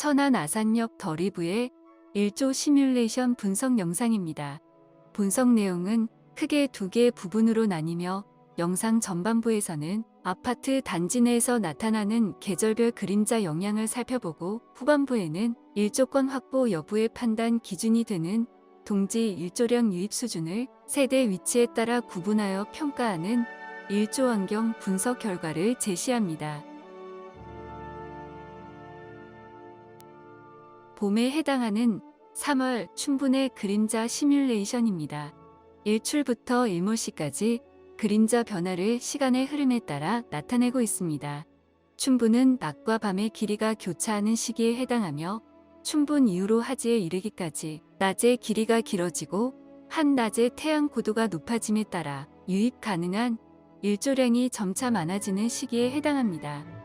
천안 아산역 더리브의 1조 시뮬레이션 분석 영상입니다. 분석 내용은 크게 두 개의 부분으로 나뉘며 영상 전반부에서는 아파트 단지 내에서 나타나는 계절별 그림자 영향을 살펴보고 후반부에는 일조권 확보 여부의 판단 기준이 되는 동지 일조량 유입 수준을 세대 위치에 따라 구분하여 평가하는 일조 환경 분석 결과를 제시합니다. 봄에 해당하는 3월 춘분의 그림자 시뮬레이션입니다. 일출부터 일몰시까지 그림자 변화를 시간의 흐름에 따라 나타내고 있습니다. 춘분은 낮과 밤의 길이가 교차하는 시기에 해당하며 춘분 이후로 하지에 이르기까지 낮의 길이가 길어지고 한낮의 태양 고도가 높아짐에 따라 유입 가능한 일조량이 점차 많아지는 시기에 해당합니다.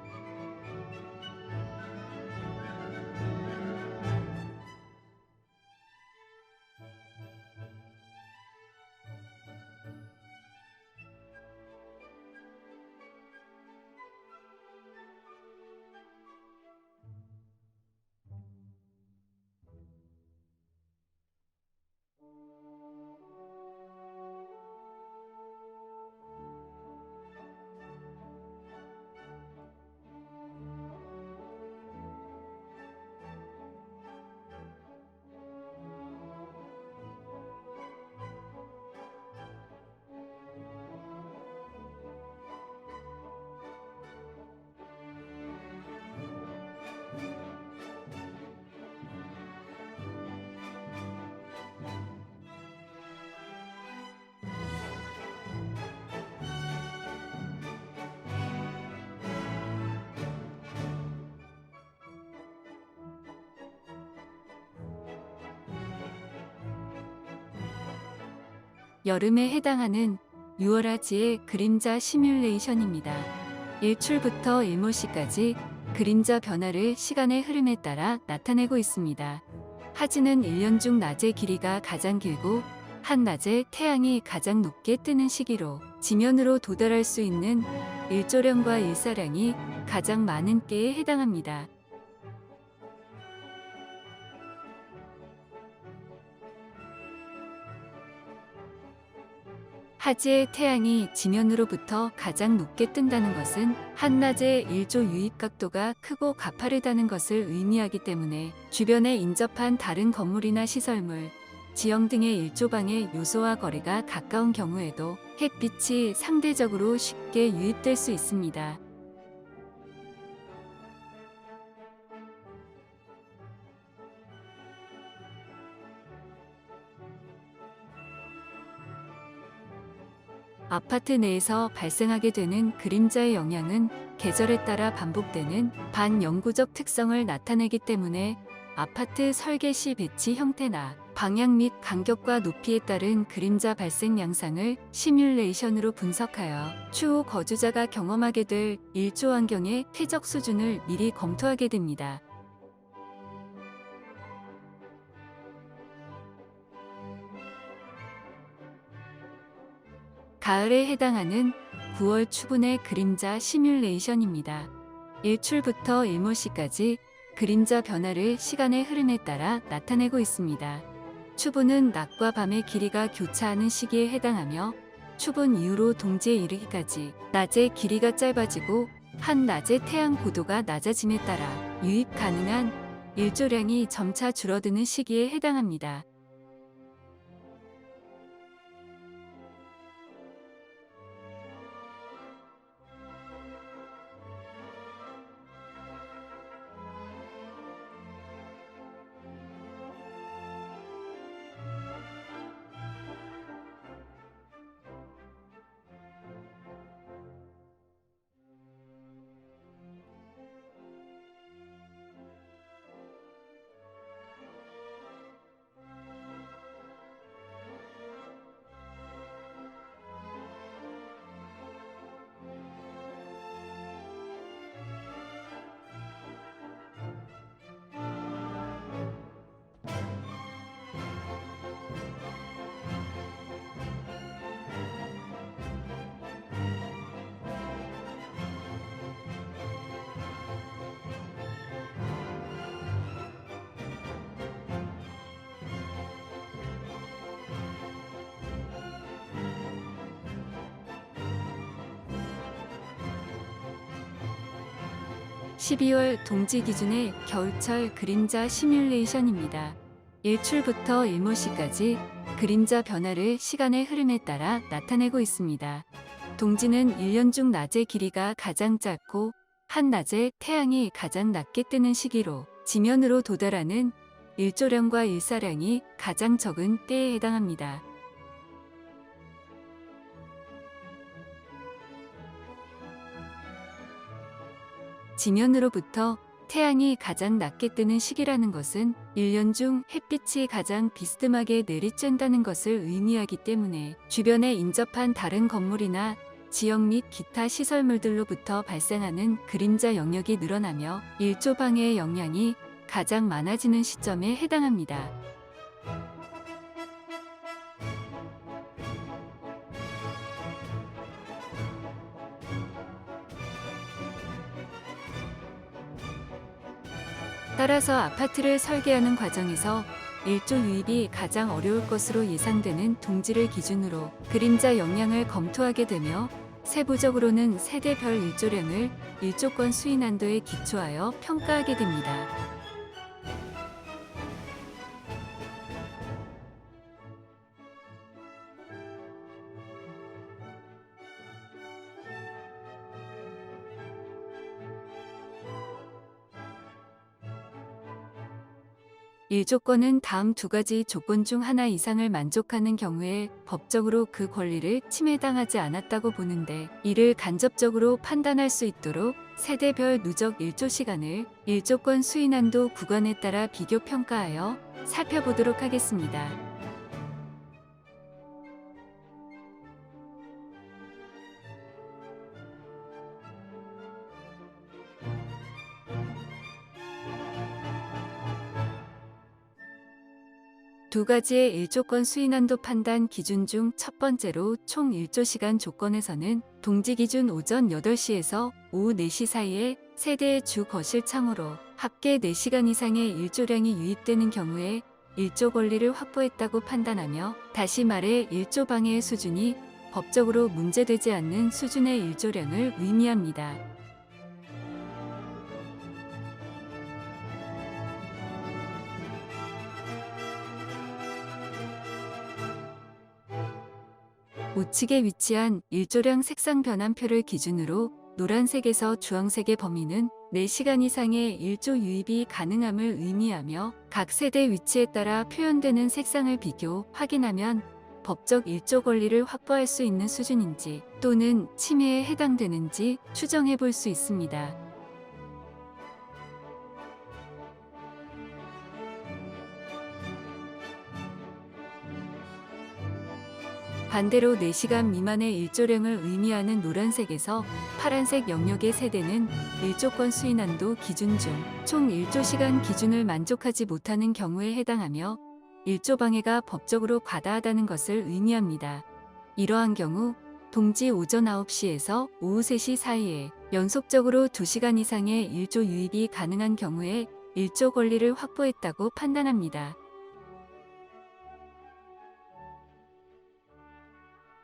여름에 해당하는 6월하지의 그림자 시뮬레이션입니다. 일출부터 일몰시까지 그림자 변화를 시간의 흐름에 따라 나타내고 있습니다. 하지는 1년 중 낮의 길이가 가장 길고 한낮에 태양이 가장 높게 뜨는 시기로 지면으로 도달할 수 있는 일조량과 일사량이 가장 많은 때에 해당합니다. 하지의 태양이 지면으로부터 가장 높게 뜬다는 것은 한낮의 일조 유입 각도가 크고 가파르다는 것을 의미하기 때문에 주변에 인접한 다른 건물이나 시설물, 지형 등의 일조방의 요소와 거리가 가까운 경우에도 햇빛이 상대적으로 쉽게 유입될 수 있습니다. 아파트 내에서 발생하게 되는 그림자의 영향은 계절에 따라 반복되는 반영구적 특성을 나타내기 때문에 아파트 설계 시 배치 형태나 방향 및 간격과 높이에 따른 그림자 발생 양상을 시뮬레이션으로 분석하여 추후 거주자가 경험하게 될 일조 환경의 쾌적 수준을 미리 검토하게 됩니다. 가을에 해당하는 9월 추분의 그림자 시뮬레이션입니다. 일출부터 일몰시까지 그림자 변화를 시간의 흐름에 따라 나타내고 있습니다. 추분은 낮과 밤의 길이가 교차하는 시기에 해당하며 추분 이후로 동지에 이르기까지 낮의 길이가 짧아지고 한낮의 태양 고도가 낮아짐에 따라 유입 가능한 일조량이 점차 줄어드는 시기에 해당합니다. 12월 동지 기준의 겨울철 그림자 시뮬레이션입니다. 일출부터 일몰시까지 그림자 변화를 시간의 흐름에 따라 나타내고 있습니다. 동지는 1년 중 낮의 길이가 가장 짧고 한낮에 태양이 가장 낮게 뜨는 시기로 지면으로 도달하는 일조량과 일사량이 가장 적은 때에 해당합니다. 지면으로부터 태양이 가장 낮게 뜨는 시기라는 것은 1년 중 햇빛이 가장 비스듬하게 내리쬐다는 것을 의미하기 때문에 주변에 인접한 다른 건물이나 지역 및 기타 시설물들로부터 발생하는 그림자 영역이 늘어나며 일조 방해의 영향이 가장 많아지는 시점에 해당합니다. 따라서 아파트를 설계하는 과정에서 일조 유입이 가장 어려울 것으로 예상되는 동지를 기준으로 그림자 영향을 검토하게 되며 세부적으로는 세대별 일조량을 일조권 수위 난도에 기초하여 평가하게 됩니다. 일조권은 다음 두 가지 조건 중 하나 이상을 만족하는 경우에 법적으로 그 권리를 침해당하지 않았다고 보는데, 이를 간접적으로 판단할 수 있도록 세대별 누적 일조 시간을 일조권 수위 난도 구간에 따라 비교 평가하여 살펴보도록 하겠습니다. 두 가지의 일조권 수인한도 판단 기준 중 첫 번째로 총 일조시간 조건에서는 동지 기준 오전 8시에서 오후 4시 사이에 세대의 주 거실 창호로 합계 4시간 이상의 일조량이 유입되는 경우에 일조 권리를 확보했다고 판단하며, 다시 말해 일조 방해의 수준이 법적으로 문제되지 않는 수준의 일조량을 의미합니다. 우측에 위치한 일조량 색상 변환표를 기준으로 노란색에서 주황색의 범위는 4시간 이상의 일조 유입이 가능함을 의미하며, 각 세대 위치에 따라 표현되는 색상을 비교, 확인하면 법적 일조 권리를 확보할 수 있는 수준인지 또는 침해에 해당되는지 추정해 볼 수 있습니다. 반대로 4시간 미만의 일조량을 의미하는 노란색에서 파란색 영역의 세대는 일조권 수인한도 기준 중 총 일조시간 기준을 만족하지 못하는 경우에 해당하며, 일조 방해가 법적으로 과다하다는 것을 의미합니다. 이러한 경우 동지 오전 9시에서 오후 3시 사이에 연속적으로 2시간 이상의 일조 유입이 가능한 경우에 일조 권리를 확보했다고 판단합니다.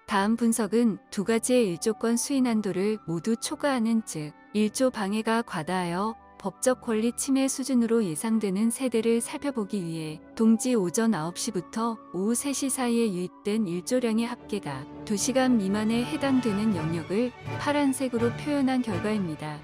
다음 분석은 두 가지의 일조권 수인 한도를 모두 초과하는, 즉 일조 방해가 과다하여 법적 권리 침해 수준으로 예상되는 세대를 살펴보기 위해 동지 오전 9시부터 오후 3시 사이에 유입된 일조량의 합계가 2시간 미만에 해당되는 영역을 파란색으로 표현한 결과입니다.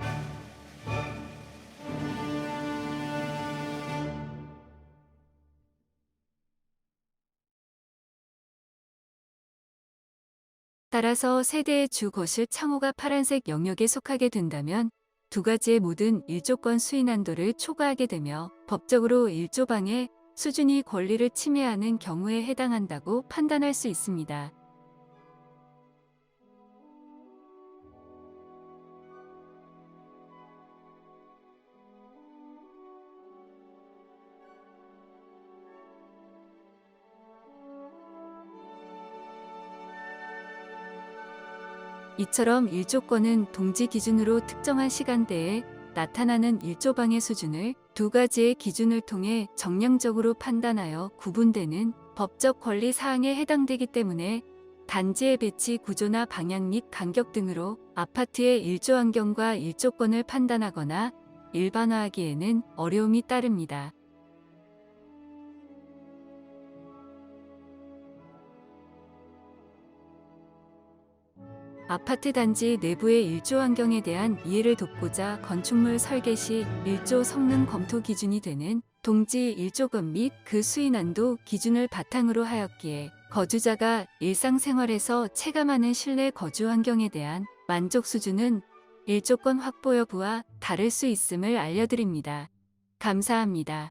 따라서 세대의 주 거실 창호가 파란색 영역에 속하게 된다면 두 가지의 모든 일조권 수인 한도를 초과하게 되며 법적으로 일조 방해 수준이 권리를 침해하는 경우에 해당한다고 판단할 수 있습니다. 이처럼 일조권은 동지 기준으로 특정한 시간대에 나타나는 일조 방해 수준을 두 가지의 기준을 통해 정량적으로 판단하여 구분되는 법적 권리 사항에 해당되기 때문에, 단지의 배치 구조나 방향 및 간격 등으로 아파트의 일조 환경과 일조권을 판단하거나 일반화하기에는 어려움이 따릅니다. 아파트 단지 내부의 일조 환경에 대한 이해를 돕고자 건축물 설계 시 일조 성능 검토 기준이 되는 동지 일조금 및 그 수인한도 기준을 바탕으로 하였기에 거주자가 일상생활에서 체감하는 실내 거주 환경에 대한 만족 수준은 일조권 확보 여부와 다를 수 있음을 알려드립니다. 감사합니다.